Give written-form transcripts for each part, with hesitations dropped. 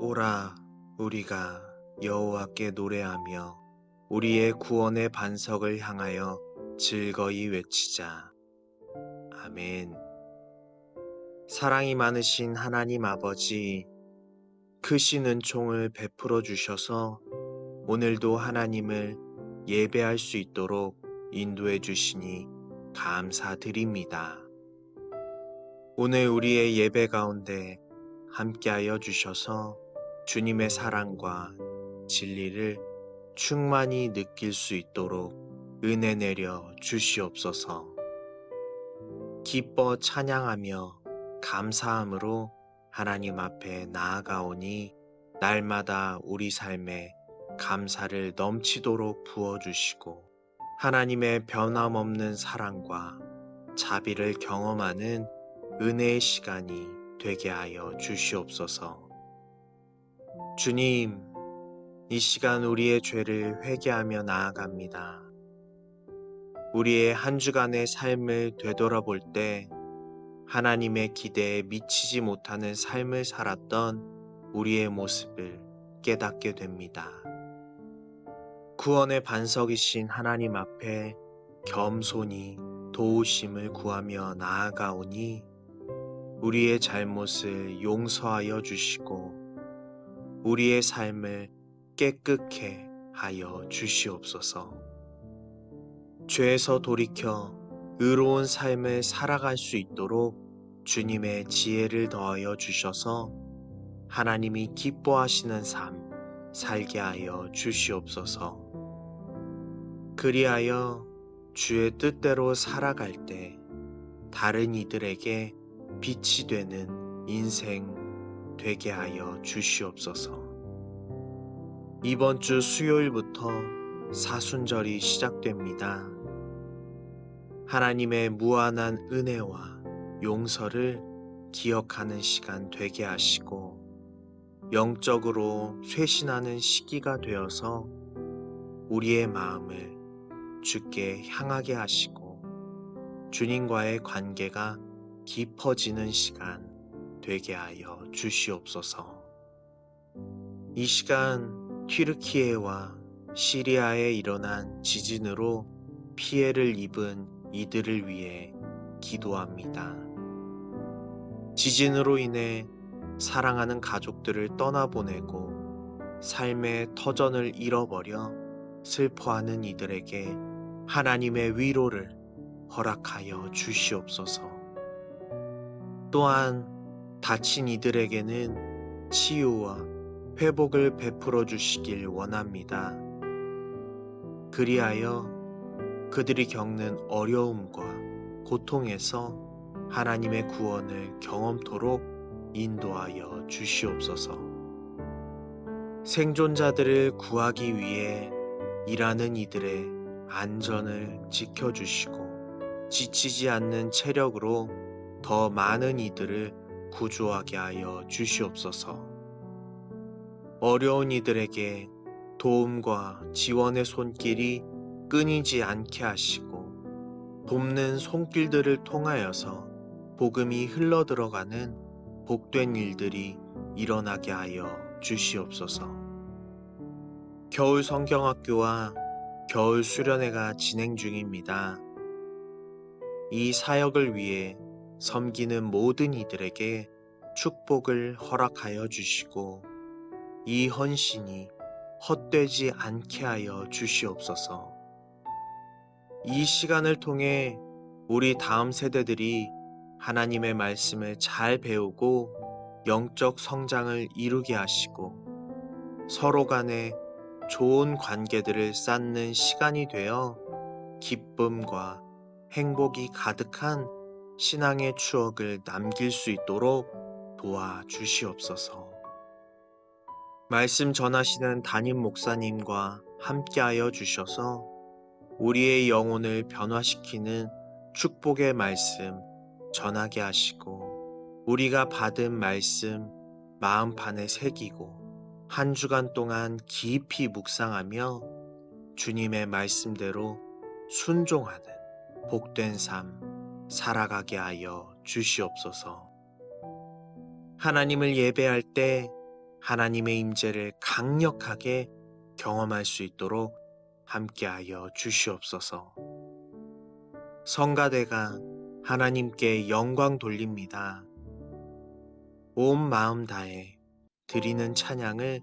오라, 우리가 여호와께 노래하며 우리의 구원의 반석을 향하여 즐거이 외치자. 아멘. 사랑이 많으신 하나님 아버지, 크신 은총을 베풀어 주셔서 오늘도 하나님을 예배할 수 있도록 인도해 주시니 감사드립니다. 오늘 우리의 예배 가운데 함께하여 주셔서 주님의 사랑과 진리를 충만히 느낄 수 있도록 은혜 내려 주시옵소서. 기뻐 찬양하며 감사함으로 하나님 앞에 나아가오니 날마다 우리 삶에 감사를 넘치도록 부어주시고 하나님의 변함없는 사랑과 자비를 경험하는 은혜의 시간이 되게 하여 주시옵소서. 주님, 이 시간 우리의 죄를 회개하며 나아갑니다. 우리의 한 주간의 삶을 되돌아볼 때 하나님의 기대에 미치지 못하는 삶을 살았던 우리의 모습을 깨닫게 됩니다. 구원의 반석이신 하나님 앞에 겸손히 도우심을 구하며 나아가오니 우리의 잘못을 용서하여 주시고 우리의 삶을 깨끗게 하여 주시옵소서. 죄에서 돌이켜 의로운 삶을 살아갈 수 있도록 주님의 지혜를 더하여 주셔서 하나님이 기뻐하시는 삶 살게 하여 주시옵소서. 그리하여 주의 뜻대로 살아갈 때 다른 이들에게 빛이 되는 인생 되게 하여 주시옵소서. 이번 주 수요일부터 사순절이 시작됩니다. 하나님의 무한한 은혜와 용서를 기억하는 시간 되게 하시고 영적으로 쇄신하는 시기가 되어서 우리의 마음을 주께 향하게 하시고 주님과의 관계가 깊어지는 시간 되게 하여 주시옵소서. 이 시간 튀르키예와 시리아에 일어난 지진으로 피해를 입은 이들을 위해 기도합니다. 지진으로 인해 사랑하는 가족들을 떠나보내고 삶의 터전을 잃어버려 슬퍼하는 이들에게 하나님의 위로를 허락하여 주시옵소서. 또한 다친 이들에게는 치유와 회복을 베풀어 주시길 원합니다. 그리하여 그들이 겪는 어려움과 고통에서 하나님의 구원을 경험토록 인도하여 주시옵소서. 생존자들을 구하기 위해 일하는 이들의 안전을 지켜주시고 지치지 않는 체력으로 더 많은 이들을 구조하게 하여 주시옵소서. 어려운 이들에게 도움과 지원의 손길이 끊이지 않게 하시고 돕는 손길들을 통하여서 복음이 흘러들어가는 복된 일들이 일어나게 하여 주시옵소서. 겨울 성경학교와 겨울 수련회가 진행 중입니다. 이 사역을 위해 섬기는 모든 이들에게 축복을 허락하여 주시고 이 헌신이 헛되지 않게 하여 주시옵소서. 이 시간을 통해 우리 다음 세대들이 하나님의 말씀을 잘 배우고 영적 성장을 이루게 하시고 서로 간에 좋은 관계들을 쌓는 시간이 되어 기쁨과 행복이 가득한 신앙의 추억을 남길 수 있도록 도와주시옵소서. 말씀 전하시는 담임 목사님과 함께하여 주셔서 우리의 영혼을 변화시키는 축복의 말씀 전하게 하시고 우리가 받은 말씀 마음판에 새기고 한 주간 동안 깊이 묵상하며 주님의 말씀대로 순종하는 복된 삶 살아가게 하여 주시옵소서. 하나님을 예배할 때 하나님의 임재를 강력하게 경험할 수 있도록 함께하여 주시옵소서. 성가대가 하나님께 영광 돌립니다. 온 마음 다해 드리는 찬양을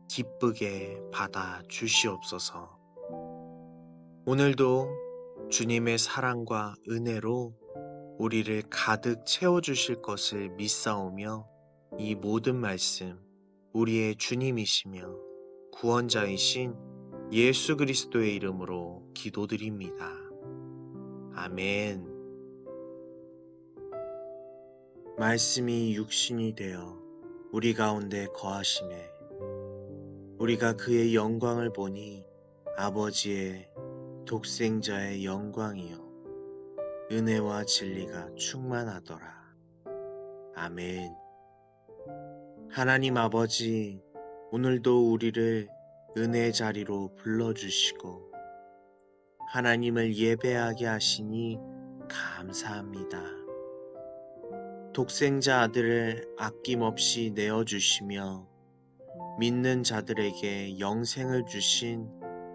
기쁘게 받아 주시옵소서. 오늘도 주님의 사랑과 은혜로 우리를 가득 채워주실 것을 믿사오며 이 모든 말씀 우리의 주님이시며 구원자이신 예수 그리스도의 이름으로 기도드립니다. 아멘. 말씀이 육신이 되어 우리 가운데 거하심에 우리가 그의 영광을 보니 아버지의 독생자의 영광이요 은혜와 진리가 충만하더라. 아멘. 하나님 아버지, 오늘도 우리를 은혜의 자리로 불러주시고 하나님을 예배하게 하시니 감사합니다. 독생자 아들을 아낌없이 내어주시며 믿는 자들에게 영생을 주신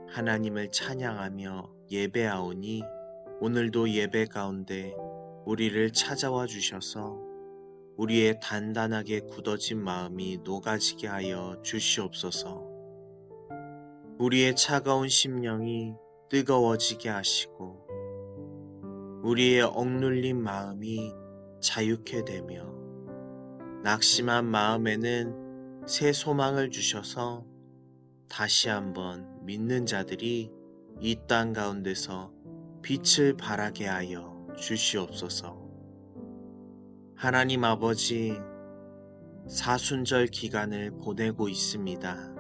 하나님을 찬양하며 예배하오니 오늘도 예배 가운데 우리를 찾아와 주셔서 우리의 단단하게 굳어진 마음이 녹아지게 하여 주시옵소서. 우리의 차가운 심령이 뜨거워지게 하시고 우리의 억눌린 마음이 자유케 되며 낙심한 마음에는 새 소망을 주셔서 다시 한번 믿는 자들이 이 땅 가운데서 빛을 발하게 하여 주시옵소서. 하나님 아버지, 사순절 기간을 보내고 있습니다.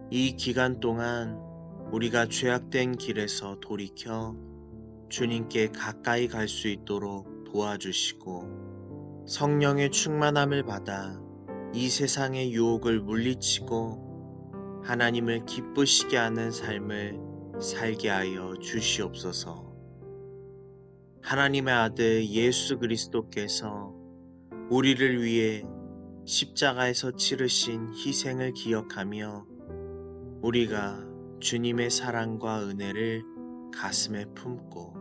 이 기간 동안 우리가 죄악된 길에서 돌이켜 주님께 가까이 갈 수 있도록 도와주시고 성령의 충만함을 받아 이 세상의 유혹을 물리치고 하나님을 기쁘시게 하는 삶을 살게 하여 주시옵소서. 하나님의 아들 예수 그리스도께서 우리를 위해 십자가에서 치르신 희생을 기억하며 우리가 주님의 사랑과 은혜를 가슴에 품고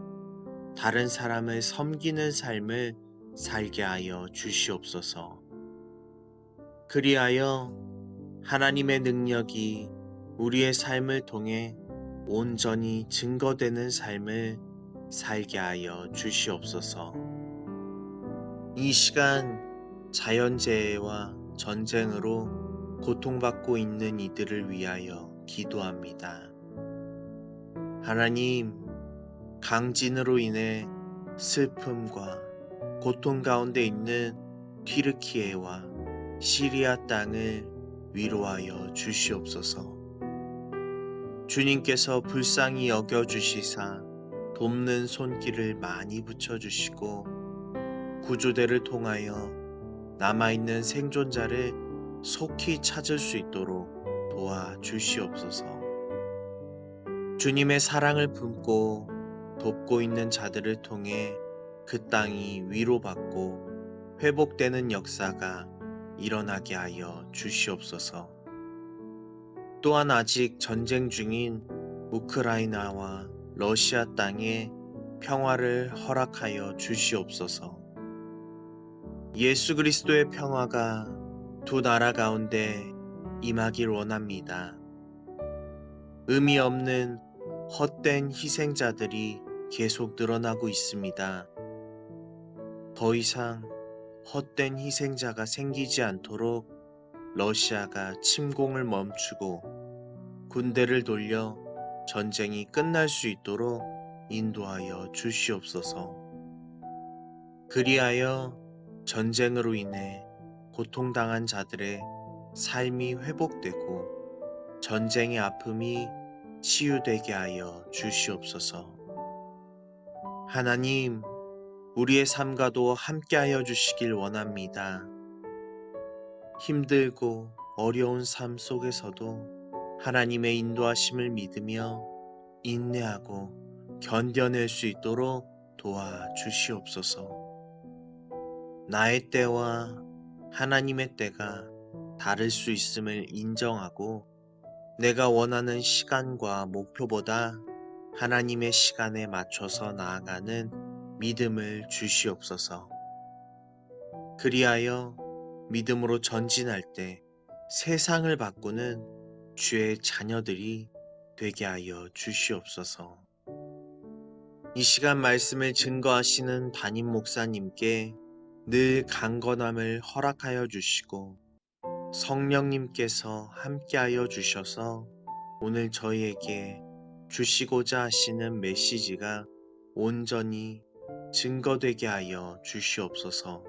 다른 사람을 섬기는 삶을 살게 하여 주시옵소서. 그리하여 하나님의 능력이 우리의 삶을 통해 온전히 증거되는 삶을 살게 하여 주시옵소서. 이 시간 자연재해와 전쟁으로 고통받고 있는 이들을 위하여 기도합니다. 하나님, 강진으로 인해 슬픔과 고통 가운데 있는 튀르키예와 시리아 땅을 위로하여 주시옵소서. 주님께서 불쌍히 여겨주시사 돕는 손길을 많이 붙여주시고 구조대를 통하여 남아있는 생존자를 속히 찾을 수 있도록 도와주시옵소서. 주님의 사랑을 품고 돕고 있는 자들을 통해 그 땅이 위로받고 회복되는 역사가 일어나게 하여 주시옵소서. 또한 아직 전쟁 중인 우크라이나와 러시아 땅에 평화를 허락하여 주시옵소서. 예수 그리스도의 평화가 두 나라 가운데 임하길 원합니다. 의미 없는 헛된 희생자들이 계속 늘어나고 있습니다. 더 이상 헛된 희생자가 생기지 않도록 러시아가 침공을 멈추고 군대를 돌려 전쟁이 끝날 수 있도록 인도하여 주시옵소서. 그리하여 전쟁으로 인해 고통당한 자들의 삶이 회복되고 전쟁의 아픔이 치유되게 하여 주시옵소서. 하나님, 우리의 삶과도 함께하여 주시길 원합니다. 힘들고 어려운 삶 속에서도 하나님의 인도하심을 믿으며 인내하고 견뎌낼 수 있도록 도와주시옵소서. 나의 때와 하나님의 때가 다를 수 있음을 인정하고 내가 원하는 시간과 목표보다 하나님의 시간에 맞춰서 나아가는 믿음을 주시옵소서. 그리하여 믿음으로 전진할 때 세상을 바꾸는 주의 자녀들이 되게 하여 주시옵소서. 이 시간 말씀을 증거하시는 담임 목사님께 늘 강건함을 허락하여 주시고 성령님께서 함께하여 주셔서 오늘 저희에게 주시고자 하시는 메시지가 온전히 증거되게 하여 주시옵소서.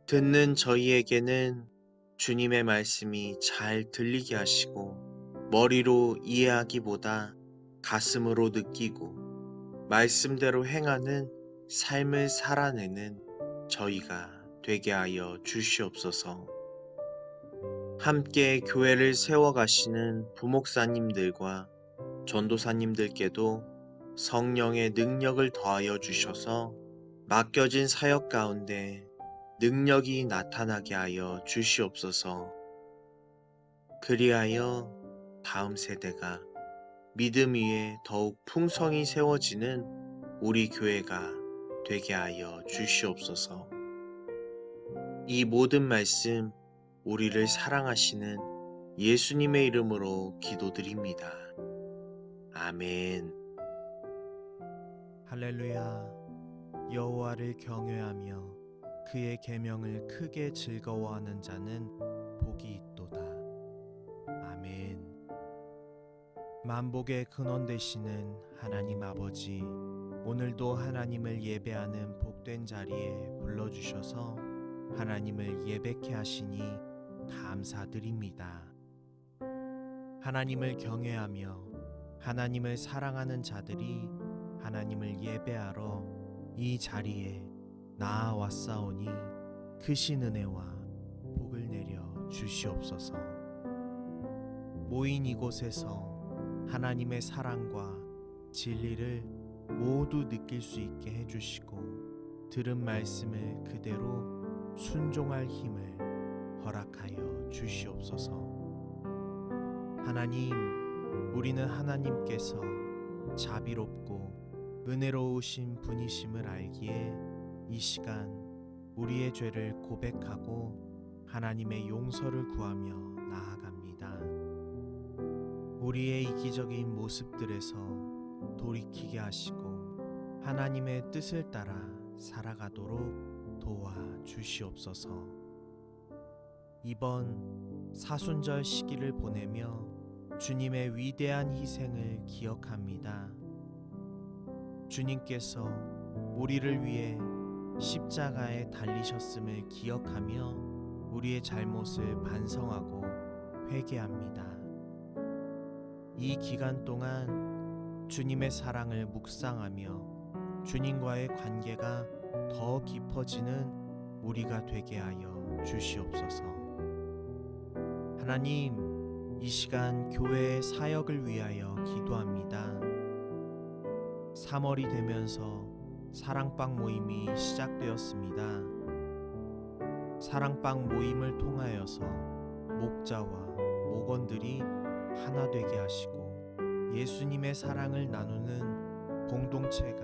듣는 저희에게는 주님의 말씀이 잘 들리게 하시고 머리로 이해하기보다 가슴으로 느끼고 말씀대로 행하는 삶을 살아내는 저희가 되게 하여 주시옵소서. 함께 교회를 세워가시는 부목사님들과 전도사님들께도 성령의 능력을 더하여 주셔서 맡겨진 사역 가운데 능력이 나타나게 하여 주시옵소서. 그리하여 다음 세대가 믿음 위에 더욱 풍성히 세워지는 우리 교회가 되게 하여 주시옵소서. 이 모든 말씀 우리를 사랑하시는 예수님의 이름으로 기도드립니다. 아멘. 할렐루야. 여호와를 경외하며 그의 계명을 크게 즐거워하는 자는 복이 있도다. 아멘. 만복의 근원 되시는 하나님 아버지, 오늘도 하나님을 예배하는 복된 자리에 불러주셔서 하나님을 예배케 하시니 감사드립니다. 하나님을 경외하며 하나님을 사랑하는 자들이 하나님을 예배하러 이 자리에 나아왔사오니 크신 은혜와 복을 내려 주시옵소서. 모인 이곳에서 하나님의 사랑과 진리를 모두 느낄 수 있게 해주시고 들은 말씀을 그대로 순종할 힘을 허락하여 주시옵소서. 하나님, 우리는 하나님께서 자비롭고 은혜로우신 분이심을 알기에 이 시간 우리의 죄를 고백하고 하나님의 용서를 구하며 나아갑니다. 우리의 이기적인 모습들에서 돌이키게 하시고 하나님의 뜻을 따라 살아가도록 도와주시옵소서. 이번 사순절 시기를 보내며 주님의 위대한 희생을 기억합니다. 주님께서 우리를 위해 십자가에 달리셨음을 기억하며 우리의 잘못을 반성하고 회개합니다. 이 기간 동안 주님의 사랑을 묵상하며 주님과의 관계가 더 깊어지는 우리가 되게 하여 주시옵소서. 하나님, 이 시간 교회의 사역을 위하여 기도합니다. 3월이 되면서 사랑방 모임이 시작되었습니다. 사랑방 모임을 통하여서 목자와 목원들이 하나 되게 하시고 예수님의 사랑을 나누는 공동체가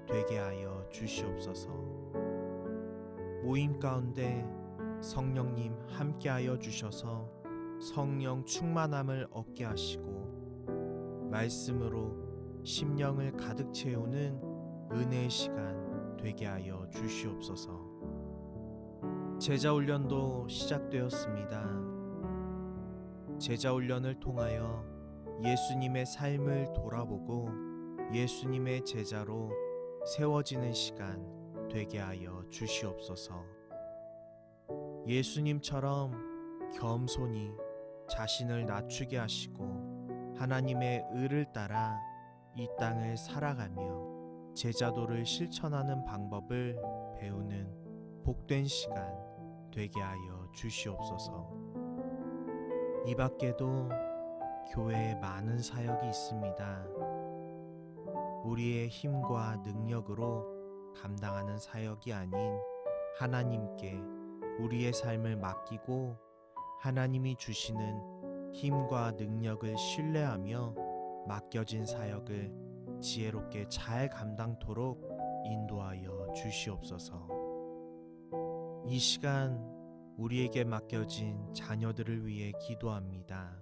되게 하여 주시옵소서. 모임 가운데 성령님 함께하여 주셔서 성령 충만함을 얻게 하시고 말씀으로 심령을 가득 채우는 은혜의 시간 되게 하여 주시옵소서. 제자훈련도 시작되었습니다. 제자훈련을 통하여 예수님의 삶을 돌아보고 예수님의 제자로 세워지는 시간 되게 하여 주시옵소서. 예수님처럼 겸손히 자신을 낮추게 하시고 하나님의 의를 따라 이 땅을 살아가며 제자도를 실천하는 방법을 배우는 복된 시간 되게 하여 주시옵소서. 이 밖에도 교회에 많은 사역이 있습니다. 우리의 힘과 능력으로 감당하는 사역이 아닌 하나님께 우리의 삶을 맡기고 하나님이 주시는 힘과 능력을 신뢰하며 맡겨진 사역을 지혜롭게 잘 감당토록 인도하여 주시옵소서. 이 시간 우리에게 맡겨진 자녀들을 위해 기도합니다.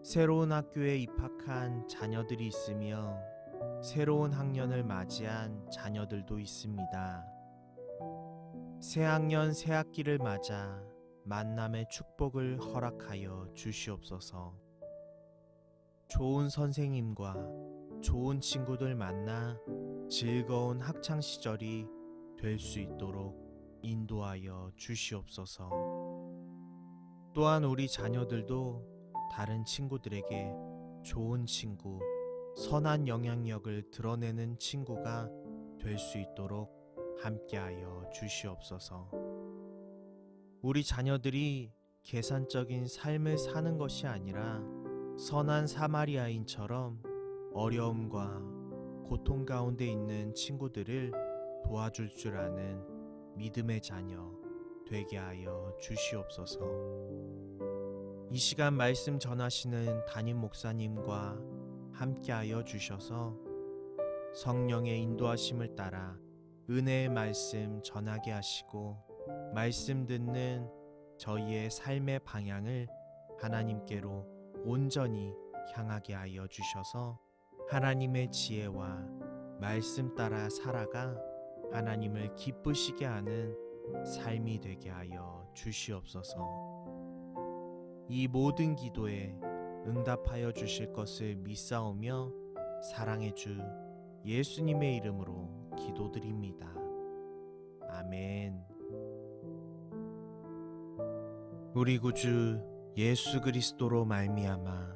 새로운 학교에 입학한 자녀들이 있으며 새로운 학년을 맞이한 자녀들도 있습니다. 새 학년 새 학기를 맞아 만남의 축복을 허락하여 주시옵소서. 좋은 선생님과 좋은 친구들 만나 즐거운 학창 시절이 될 수 있도록 인도하여 주시옵소서. 또한 우리 자녀들도 다른 친구들에게 좋은 친구, 선한 영향력을 드러내는 친구가 될 수 있도록 함께하여 주시옵소서. 우리 자녀들이 계산적인 삶을 사는 것이 아니라 선한 사마리아인처럼 어려움과 고통 가운데 있는 친구들을 도와줄 줄 아는 믿음의 자녀 되게 하여 주시옵소서. 이 시간 말씀 전하시는 담임 목사님과 함께하여 주셔서 성령의 인도하심을 따라 은혜의 말씀 전하게 하시고 말씀 듣는 저희의 삶의 방향을 하나님께로 온전히 향하게 하여 주셔서 하나님의 지혜와 말씀 따라 살아가 하나님을 기쁘시게 하는 삶이 되게 하여 주시옵소서. 이 모든 기도에 응답하여 주실 것을 믿사오며 사랑의 주 예수님의 이름으로 기도드립니다. 아멘. 우리 구주 예수 그리스도로 말미암아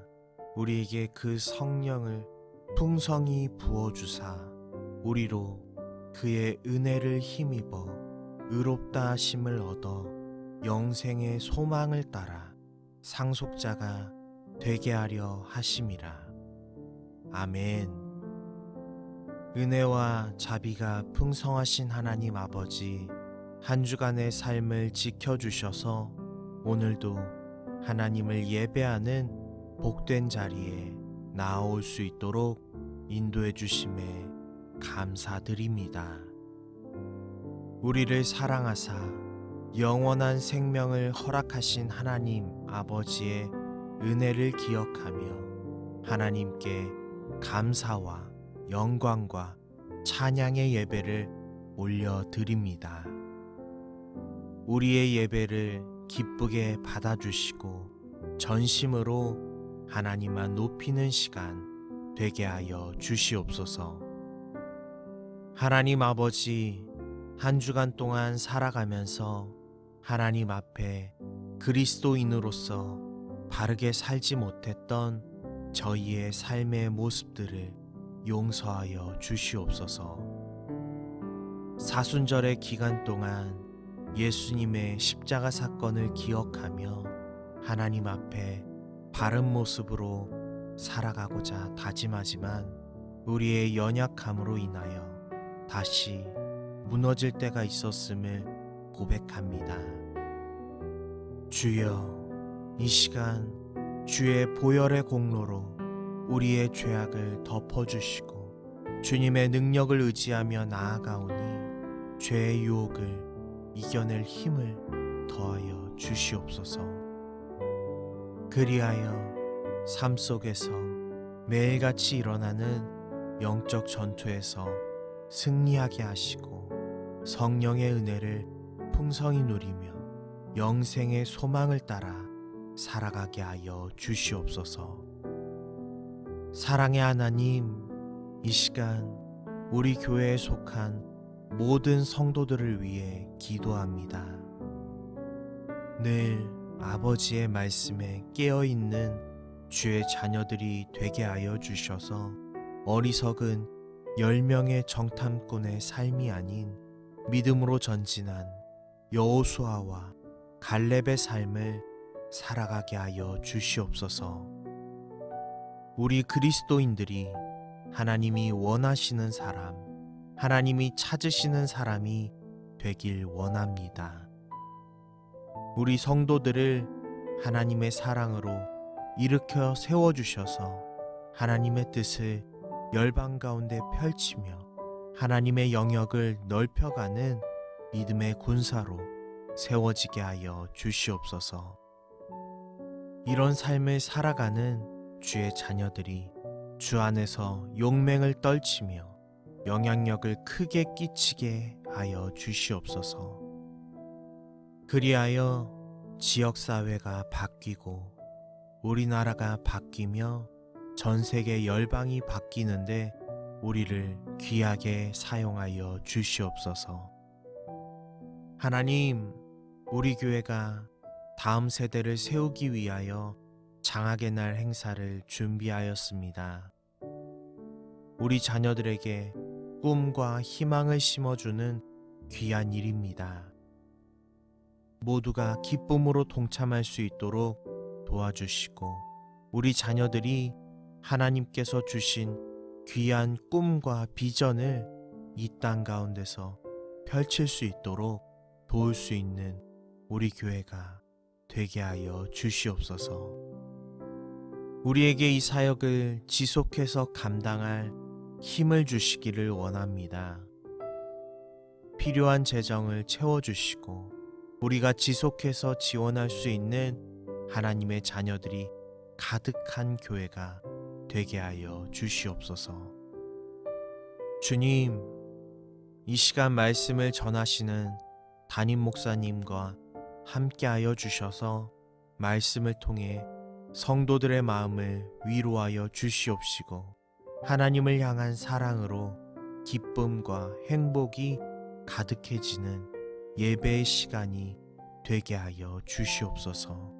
우리에게 그 성령을 풍성히 부어주사 우리로 그의 은혜를 힘입어 의롭다 하심을 얻어 영생의 소망을 따라 상속자가 되게 하려 하심이라. 아멘. 은혜와 자비가 풍성하신 하나님 아버지, 한 주간의 삶을 지켜주셔서 오늘도 하나님을 예배하는 복된 자리에 나아올 수 있도록 인도해 주심에 감사드립니다. 우리를 사랑하사 영원한 생명을 허락하신 하나님 아버지의 은혜를 기억하며 하나님께 감사와 영광과 찬양의 예배를 올려드립니다. 우리의 예배를 기쁘게 받아주시고 전심으로 하나님만 높이는 시간 되게 하여 주시옵소서. 하나님 아버지, 한 주간 동안 살아가면서 하나님 앞에 그리스도인으로서 바르게 살지 못했던 저희의 삶의 모습들을 용서하여 주시옵소서. 사순절의 기간 동안 예수님의 십자가 사건을 기억하며 하나님 앞에 바른 모습으로 살아가고자 다짐하지만 우리의 연약함으로 인하여 다시 무너질 때가 있었음을 고백합니다. 주여, 이 시간 주의 보혈의 공로로 우리의 죄악을 덮어주시고 주님의 능력을 의지하며 나아가오니 죄의 유혹을 이겨낼 힘을 더하여 주시옵소서. 그리하여 삶 속에서 매일같이 일어나는 영적 전투에서 승리하게 하시고 성령의 은혜를 풍성히 누리며 영생의 소망을 따라 살아가게 하여 주시옵소서. 사랑의 하나님, 이 시간 우리 교회에 속한 모든 성도들을 위해 기도합니다. 늘 아버지의 말씀에 깨어있는 주의 자녀들이 되게 하여 주셔서 어리석은 10명의 정탐꾼의 삶이 아닌 믿음으로 전진한 여호수아와 갈렙의 삶을 살아가게 하여 주시옵소서. 우리 그리스도인들이 하나님이 원하시는 사람, 하나님이 찾으시는 사람이 되길 원합니다. 우리 성도들을 하나님의 사랑으로 일으켜 세워주셔서 하나님의 뜻을 열방 가운데 펼치며 하나님의 영역을 넓혀가는 믿음의 군사로 세워지게 하여 주시옵소서. 이런 삶을 살아가는 주의 자녀들이 주 안에서 용맹을 떨치며 영향력을 크게 끼치게 하여 주시옵소서. 그리하여 지역사회가 바뀌고 우리나라가 바뀌며 전 세계 열방이 바뀌는데 우리를 귀하게 사용하여 주시옵소서. 하나님, 우리 교회가 다음 세대를 세우기 위하여 장학의 날 행사를 준비하였습니다. 우리 자녀들에게 꿈과 희망을 심어주는 귀한 일입니다. 모두가 기쁨으로 동참할 수 있도록 도와주시고 우리 자녀들이 하나님께서 주신 귀한 꿈과 비전을 이 땅 가운데서 펼칠 수 있도록 도울 수 있는 우리 교회가 되게 하여 주시옵소서. 우리에게 이 사역을 지속해서 감당할 힘을 주시기를 원합니다. 필요한 재정을 채워주시고 우리가 지속해서 지원할 수 있는 하나님의 자녀들이 가득한 교회가 되게 하여 주시옵소서. 주님, 이 시간 말씀을 전하시는 담임 목사님과 함께하여 주셔서 말씀을 통해 성도들의 마음을 위로하여 주시옵시고 하나님을 향한 사랑으로 기쁨과 행복이 가득해지는 예배의 시간이 되게 하여 주시옵소서.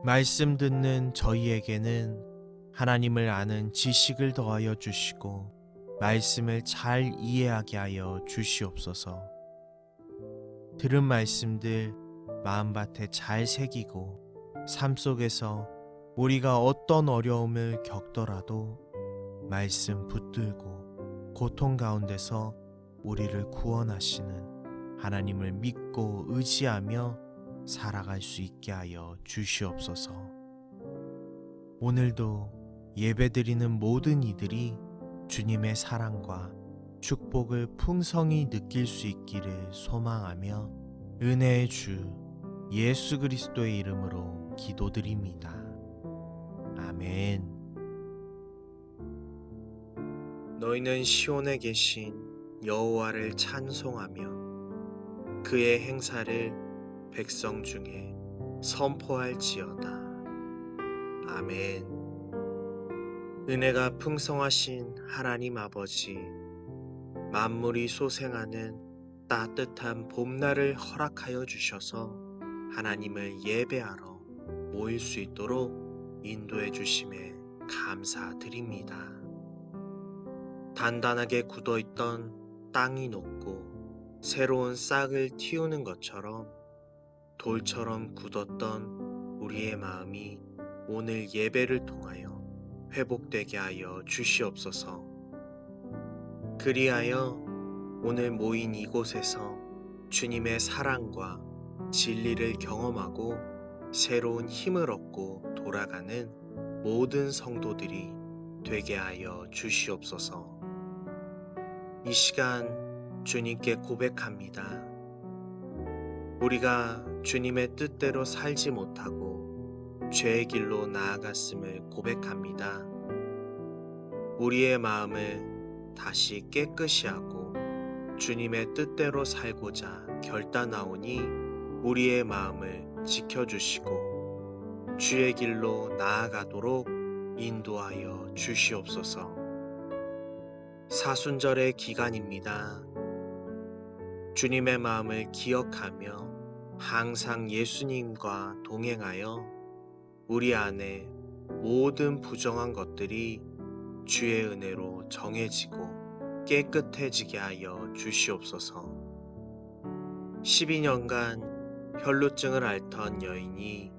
말씀 듣는 저희에게는 하나님을 아는 지식을 더하여 주시고 말씀을 잘 이해하게 하여 주시옵소서. 들은 말씀들 마음밭에 잘 새기고 삶 속에서 우리가 어떤 어려움을 겪더라도 말씀 붙들고 고통 가운데서 우리를 구원하시는 하나님을 믿고 의지하며 살아갈 수 있게 하여 주시옵소서. 오늘도 예배드리는 모든 이들이 주님의 사랑과 축복을 풍성히 느낄 수 있기를 소망하며 은혜의 주 예수 그리스도의 이름으로 기도드립니다. 아멘. 너희는 시온에 계신 여호와를 찬송하며 그의 행사를 백성 중에 선포할지어다. 아멘. 은혜가 풍성하신 하나님 아버지, 만물이 소생하는 따뜻한 봄날을 허락하여 주셔서 하나님을 예배하러 모일 수 있도록 인도해 주심에 감사드립니다. 단단하게 굳어있던 땅이 녹고 새로운 싹을 틔우는 것처럼 돌처럼 굳었던 우리의 마음이 오늘 예배를 통하여 회복되게 하여 주시옵소서. 그리하여 오늘 모인 이곳에서 주님의 사랑과 진리를 경험하고 새로운 힘을 얻고 돌아가는 모든 성도들이 되게 하여 주시옵소서. 이 시간 주님께 고백합니다. 우리가 주님의 뜻대로 살지 못하고 죄의 길로 나아갔음을 고백합니다. 우리의 마음을 다시 깨끗이 하고 주님의 뜻대로 살고자 결단하오니 우리의 마음을 지켜주시고 주의 길로 나아가도록 인도하여 주시옵소서. 사순절의 기간입니다. 주님의 마음을 기억하며 항상 예수님과 동행하여 우리 안에 모든 부정한 것들이 주의 은혜로 정해지고 깨끗해지게 하여 주시옵소서. 12년간 혈루증을 앓던 여인이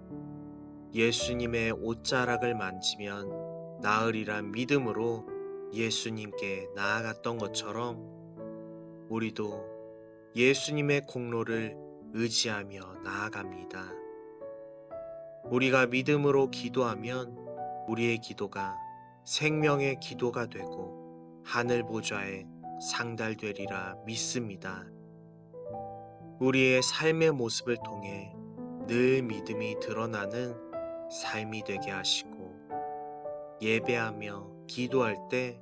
예수님의 옷자락을 만지면 나으리란 믿음으로 예수님께 나아갔던 것처럼 우리도 예수님의 공로를 의지하며 나아갑니다. 우리가 믿음으로 기도하면 우리의 기도가 생명의 기도가 되고 하늘 보좌에 상달되리라 믿습니다. 우리의 삶의 모습을 통해 늘 믿음이 드러나는 삶이 되게 하시고 예배하며 기도할 때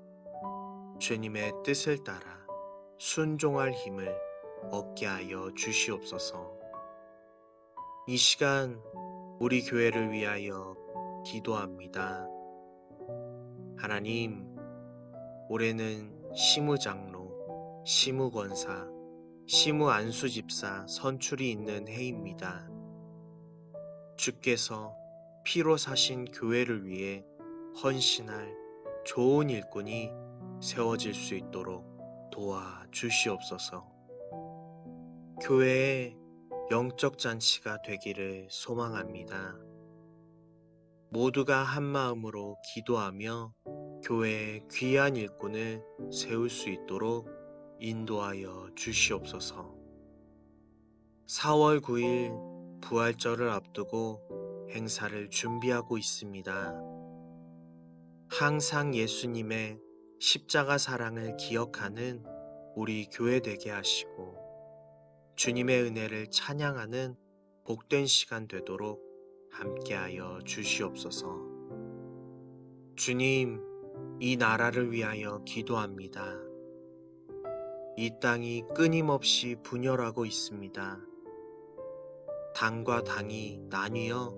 주님의 뜻을 따라 순종할 힘을 얻게 하여 주시옵소서. 이 시간 우리 교회를 위하여 기도합니다. 하나님, 올해는 시무장로, 시무권사, 시무안수집사 선출이 있는 해입니다. 주께서 피로 사신 교회를 위해 헌신할 좋은 일꾼이 세워질 수 있도록 도와주시옵소서. 교회의 영적 잔치가 되기를 소망합니다. 모두가 한 마음으로 기도하며 교회의 귀한 일꾼을 세울 수 있도록 인도하여 주시옵소서. 4월 9일 부활절을 앞두고 행사를 준비하고 있습니다. 항상 예수님의 십자가 사랑을 기억하는 우리 교회 되게 하시고 주님의 은혜를 찬양하는 복된 시간 되도록 함께하여 주시옵소서. 주님, 이 나라를 위하여 기도합니다. 이 땅이 끊임없이 분열하고 있습니다. 당과 당이 나뉘어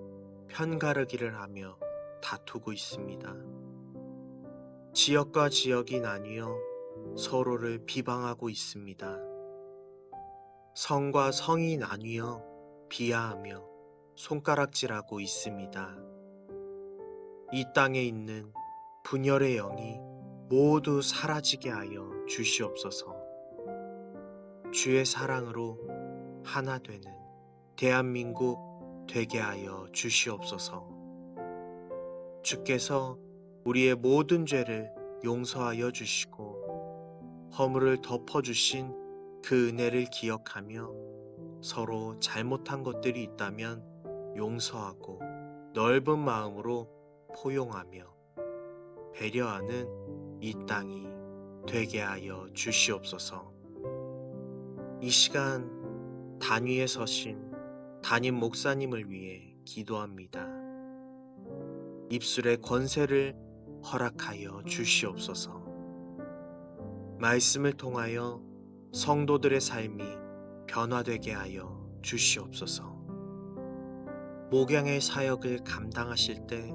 편가르기를 하며 다투고 있습니다. 지역과 지역이 나뉘어 서로를 비방하고 있습니다. 성과 성이 나뉘어 비하하며 손가락질하고 있습니다. 이 땅에 있는 분열의 영이 모두 사라지게 하여 주시옵소서. 주의 사랑으로 하나 되는 대한민국 되게 하여 주시옵소서. 주께서 우리의 모든 죄를 용서하여 주시고 허물을 덮어주신 그 은혜를 기억하며 서로 잘못한 것들이 있다면 용서하고 넓은 마음으로 포용하며 배려하는 이 땅이 되게 하여 주시옵소서. 이 시간 단위에 서신 담임 목사님을 위해 기도합니다. 입술의 권세를 허락하여 주시옵소서. 말씀을 통하여 성도들의 삶이 변화되게 하여 주시옵소서. 목양의 사역을 감당하실 때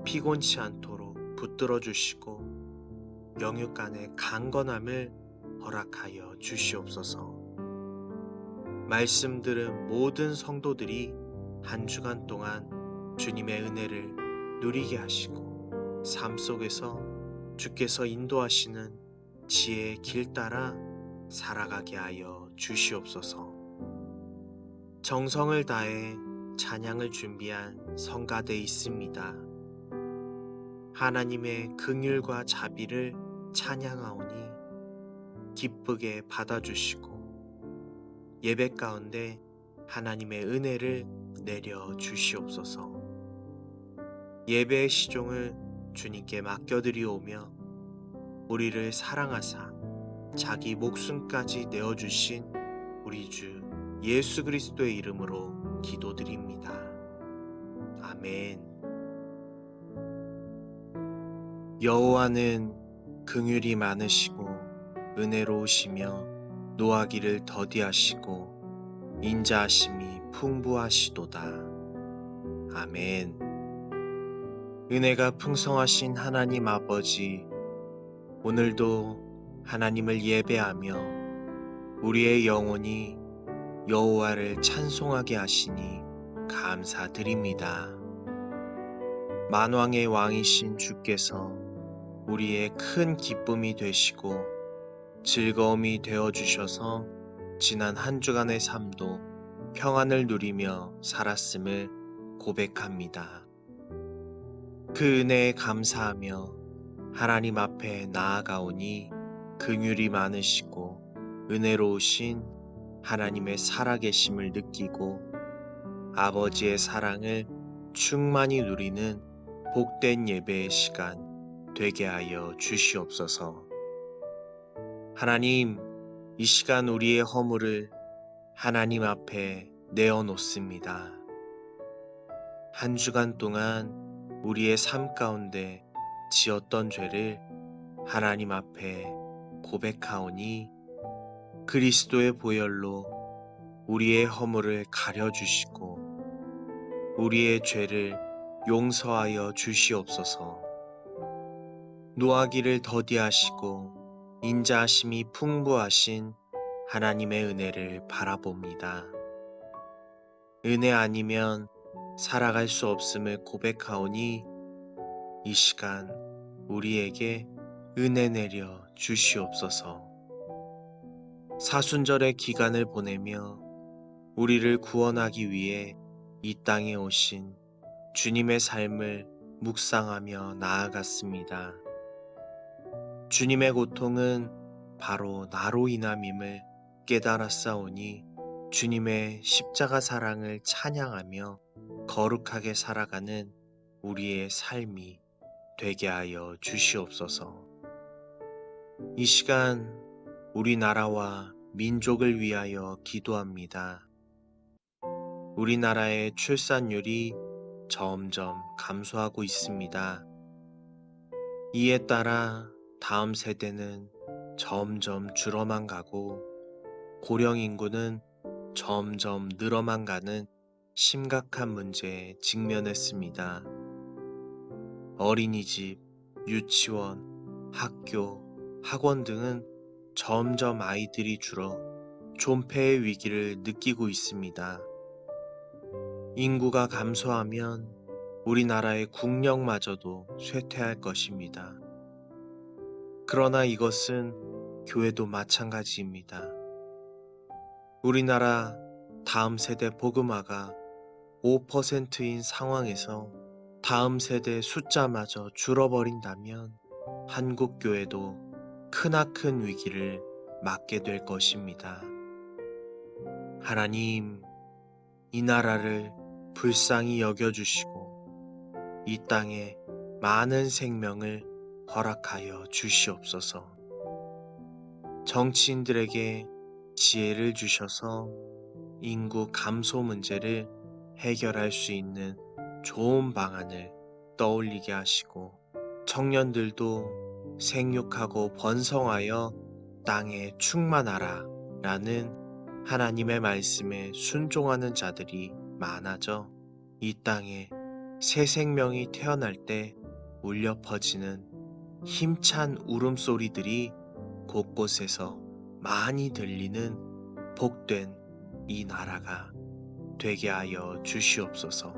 피곤치 않도록 붙들어 주시고 영육 간의 강건함을 허락하여 주시옵소서. 말씀 들은 모든 성도들이 한 주간 동안 주님의 은혜를 누리게 하시고 삶 속에서 주께서 인도하시는 지혜의 길 따라 살아가게 하여 주시옵소서. 정성을 다해 찬양을 준비한 성가대에 있습니다. 하나님의 긍휼과 자비를 찬양하오니 기쁘게 받아주시고 예배 가운데 하나님의 은혜를 내려 주시옵소서. 예배의 시종을 주님께 맡겨드리오며 우리를 사랑하사 자기 목숨까지 내어주신 우리 주 예수 그리스도의 이름으로 기도드립니다. 아멘. 여호와는 긍휼이 많으시고 은혜로우시며 노하기를 더디하시고 인자하심이 풍부하시도다. 아멘. 은혜가 풍성하신 하나님 아버지, 오늘도 하나님을 예배하며 우리의 영혼이 여호와를 찬송하게 하시니 감사드립니다. 만왕의 왕이신 주께서 우리의 큰 기쁨이 되시고 즐거움이 되어주셔서 지난 한 주간의 삶도 평안을 누리며 살았음을 고백합니다. 그 은혜에 감사하며 하나님 앞에 나아가오니 긍휼이 많으시고 은혜로우신 하나님의 살아계심을 느끼고 아버지의 사랑을 충만히 누리는 복된 예배의 시간 되게 하여 주시옵소서. 하나님, 이 시간 우리의 허물을 하나님 앞에 내어놓습니다. 한 주간 동안 우리의 삶 가운데 지었던 죄를 하나님 앞에 고백하오니 그리스도의 보혈로 우리의 허물을 가려주시고 우리의 죄를 용서하여 주시옵소서. 노하기를 더디하시고 인자하심이 풍부하신 하나님의 은혜를 바라봅니다. 은혜 아니면 살아갈 수 없음을 고백하오니 이 시간 우리에게 은혜 내려 주시옵소서. 사순절의 기간을 보내며 우리를 구원하기 위해 이 땅에 오신 주님의 삶을 묵상하며 나아갔습니다. 주님의 고통은 바로 나로 인함임을 깨달았사오니 주님의 십자가 사랑을 찬양하며 거룩하게 살아가는 우리의 삶이 되게 하여 주시옵소서. 이 시간 우리나라와 민족을 위하여 기도합니다. 우리나라의 출산율이 점점 감소하고 있습니다. 이에 따라 다음 세대는 점점 줄어만 가고 고령 인구는 점점 늘어만 가는 심각한 문제에 직면했습니다. 어린이집, 유치원, 학교, 학원 등은 점점 아이들이 줄어 존폐의 위기를 느끼고 있습니다. 인구가 감소하면 우리나라의 국력마저도 쇠퇴할 것입니다. 그러나 이것은 교회도 마찬가지입니다. 우리나라 다음 세대 복음화가 5%인 상황에서 다음 세대 숫자마저 줄어버린다면 한국 교회도 크나큰 위기를 맞게 될 것입니다. 하나님, 이 나라를 불쌍히 여겨주시고 이 땅에 많은 생명을 허락하여 주시옵소서. 정치인들에게 지혜를 주셔서 인구 감소 문제를 해결할 수 있는 좋은 방안을 떠올리게 하시고 청년들도 생육하고 번성하여 땅에 충만하라 라는 하나님의 말씀에 순종하는 자들이 많아져 이 땅에 새 생명이 태어날 때 울려 퍼지는 힘찬 울음소리들이 곳곳에서 많이 들리는 복된 이 나라가 되게 하여 주시옵소서.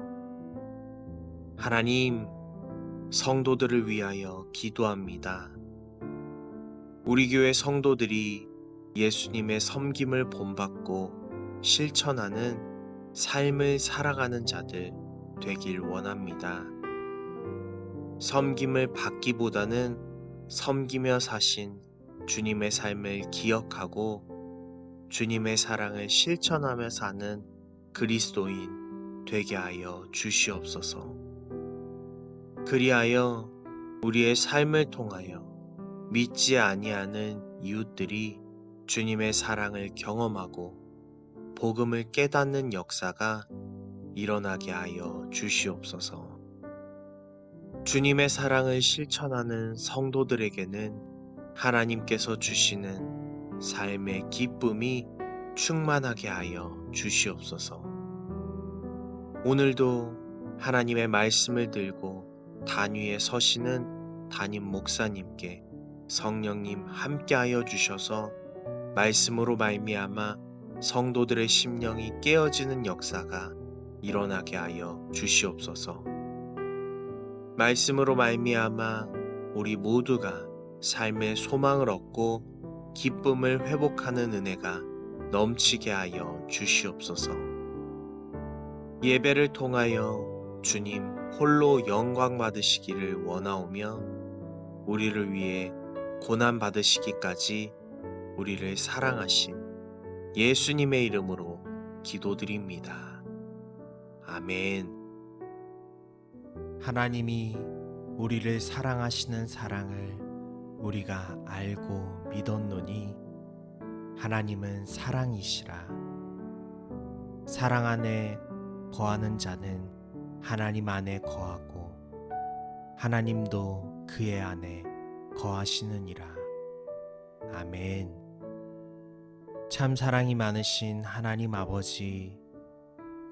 하나님, 성도들을 위하여 기도합니다. 우리 교회 성도들이 예수님의 섬김을 본받고 실천하는 삶을 살아가는 자들 되길 원합니다. 섬김을 받기보다는 섬기며 사신 주님의 삶을 기억하고 주님의 사랑을 실천하며 사는 그리스도인 되게 하여 주시옵소서. 그리하여 우리의 삶을 통하여 믿지 아니하는 이웃들이 주님의 사랑을 경험하고 복음을 깨닫는 역사가 일어나게 하여 주시옵소서. 주님의 사랑을 실천하는 성도들에게는 하나님께서 주시는 삶의 기쁨이 충만하게 하여 주시옵소서. 오늘도 하나님의 말씀을 들고 단위에 서시는 담임 목사님께 성령님 함께하여 주셔서 말씀으로 말미암아 성도들의 심령이 깨어지는 역사가 일어나게 하여 주시옵소서. 말씀으로 말미암아 우리 모두가 삶의 소망을 얻고 기쁨을 회복하는 은혜가 넘치게 하여 주시옵소서. 예배를 통하여 주님 홀로 영광 받으시기를 원하오며 우리를 위해 고난 받으시기까지 우리를 사랑하신 예수님의 이름으로 기도드립니다. 아멘. 하나님이 우리를 사랑하시는 사랑을 우리가 알고 믿었노니 하나님은 사랑이시라. 사랑 안에 거하는 자는 하나님 안에 거하고 하나님도 그의 안에 거하시느니라. 아멘. 참 사랑이 많으신 하나님 아버지,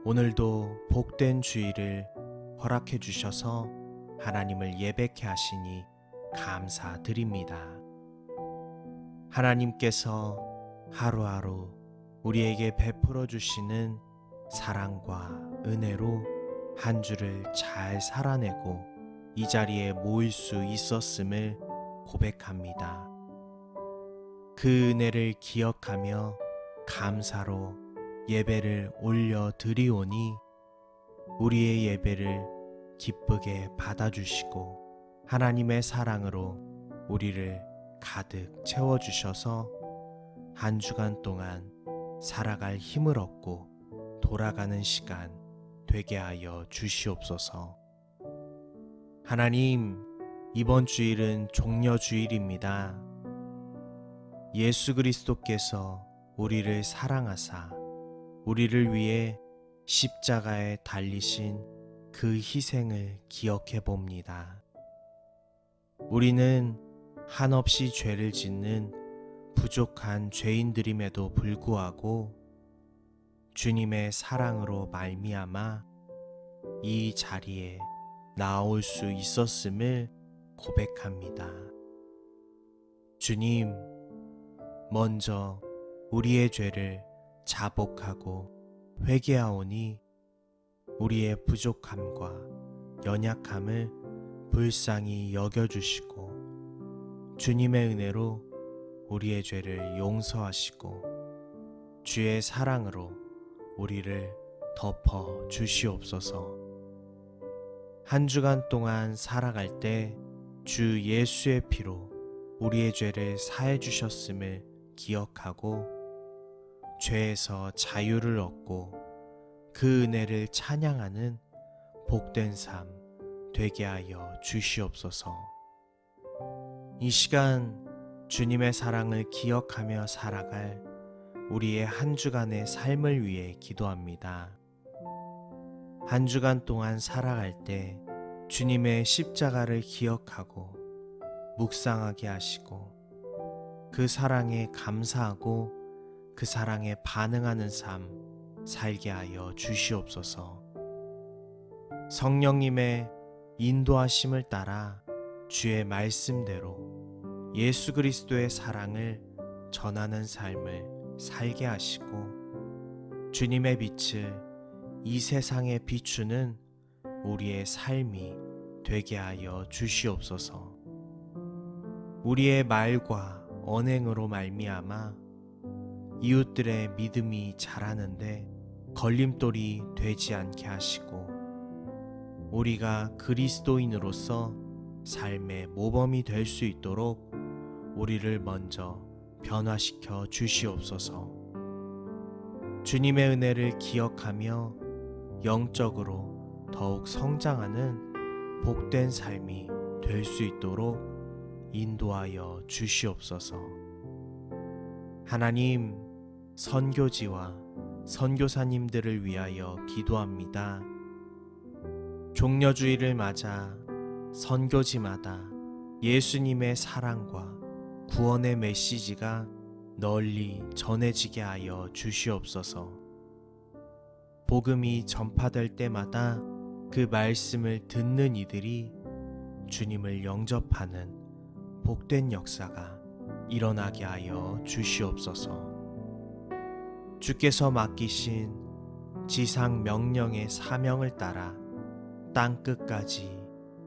오늘도 복된 주일을 허락해 주셔서 하나님을 예배케 하시니 감사드립니다. 하나님께서 하루하루 우리에게 베풀어 주시는 사랑과 은혜로 한 주를 잘 살아내고 이 자리에 모일 수 있었음을 고백합니다. 그 은혜를 기억하며 감사로 예배를 올려드리오니 우리의 예배를 기쁘게 받아주시고 하나님의 사랑으로 우리를 가득 채워주셔서 한 주간 동안 살아갈 힘을 얻고 돌아가는 시간 되게 하여 주시옵소서. 하나님, 이번 주일은 종려주일입니다. 예수 그리스도께서 우리를 사랑하사 우리를 위해 십자가에 달리신 그 희생을 기억해 봅니다. 우리는 한없이 죄를 짓는 부족한 죄인들임에도 불구하고 주님의 사랑으로 말미암아 이 자리에 나올 수 있었음을 고백합니다. 주님, 먼저 우리의 죄를 자복하고 회개하오니 우리의 부족함과 연약함을 불쌍히 여겨주시고 주님의 은혜로 우리의 죄를 용서하시고 주의 사랑으로 우리를 덮어 주시옵소서. 한 주간 동안 살아갈 때 주 예수의 피로 우리의 죄를 사해 주셨음을 기억하고 죄에서 자유를 얻고 그 은혜를 찬양하는 복된 삶 되게 하여 주시옵소서. 이 시간 주님의 사랑을 기억하며 살아갈 우리의 한 주간의 삶을 위해 기도합니다. 한 주간 동안 살아갈 때 주님의 십자가를 기억하고 묵상하게 하시고 그 사랑에 감사하고 그 사랑에 반응하는 삶 살게 하여 주시옵소서. 성령님의 인도하심을 따라 주의 말씀대로 예수 그리스도의 사랑을 전하는 삶을 살게 하시고 주님의 빛을 이 세상에 비추는 우리의 삶이 되게 하여 주시옵소서. 우리의 말과 언행으로 말미암아 이웃들의 믿음이 자라는데 걸림돌이 되지 않게 하시고 우리가 그리스도인으로서 삶의 모범이 될 수 있도록 우리를 먼저 변화시켜 주시옵소서. 주님의 은혜를 기억하며 영적으로 더욱 성장하는 복된 삶이 될 수 있도록 인도하여 주시옵소서. 하나님, 선교지와 선교사님들을 위하여 기도합니다. 종려주일을 맞아 선교지마다 예수님의 사랑과 구원의 메시지가 널리 전해지게 하여 주시옵소서. 복음이 전파될 때마다 그 말씀을 듣는 이들이 주님을 영접하는 복된 역사가 일어나게 하여 주시옵소서. 주께서 맡기신 지상 명령의 사명을 따라 땅 끝까지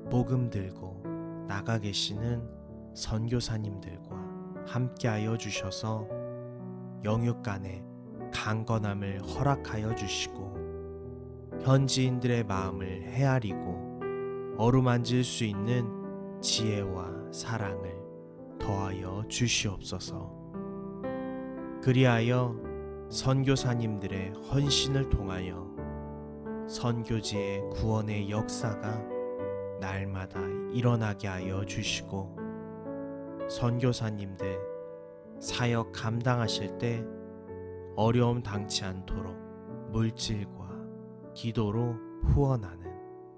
복음 들고 나가 계시는 선교사님들과 함께하여 주셔서 영육간의 강건함을 허락하여 주시고 현지인들의 마음을 헤아리고 어루만질 수 있는 지혜와 사랑을 더하여 주시옵소서. 그리하여 선교사님들의 헌신을 통하여 선교지의 구원의 역사가 날마다 일어나게 하여 주시고, 선교사님들 사역 감당하실 때 어려움 당치 않도록 물질과 기도로 후원하는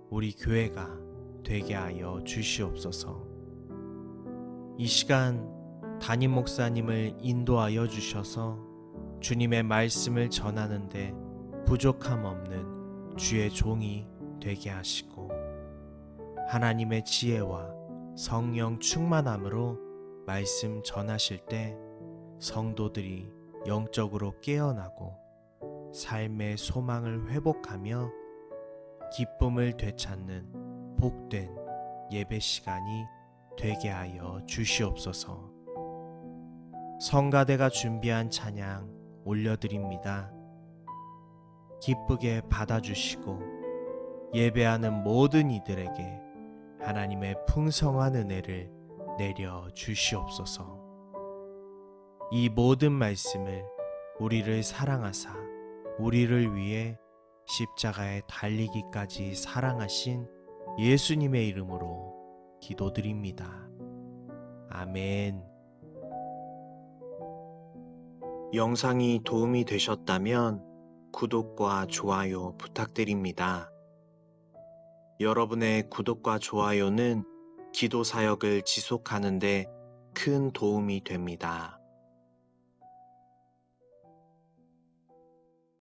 우리 교회가 되게 하여 주시옵소서. 이 시간 담임 목사님을 인도하여 주셔서 주님의 말씀을 전하는데 부족함 없는 주의 종이 되게 하시고, 하나님의 지혜와 성령 충만함으로 말씀 전하실 때 성도들이 영적으로 깨어나고 삶의 소망을 회복하며 기쁨을 되찾는 복된 예배 시간이 되게 하여 주시옵소서. 성가대가 준비한 찬양 올려드립니다. 기쁘게 받아주시고 예배하는 모든 이들에게 하나님의 풍성한 은혜를 내려 주시옵소서. 이 모든 말씀을 우리를 사랑하사 우리를 위해 십자가에 달리기까지 사랑하신 예수님의 이름으로 기도드립니다. 아멘. 영상이 도움이 되셨다면 구독과 좋아요 부탁드립니다. 여러분의 구독과 좋아요는 기도 사역을 지속하는 데 큰 도움이 됩니다.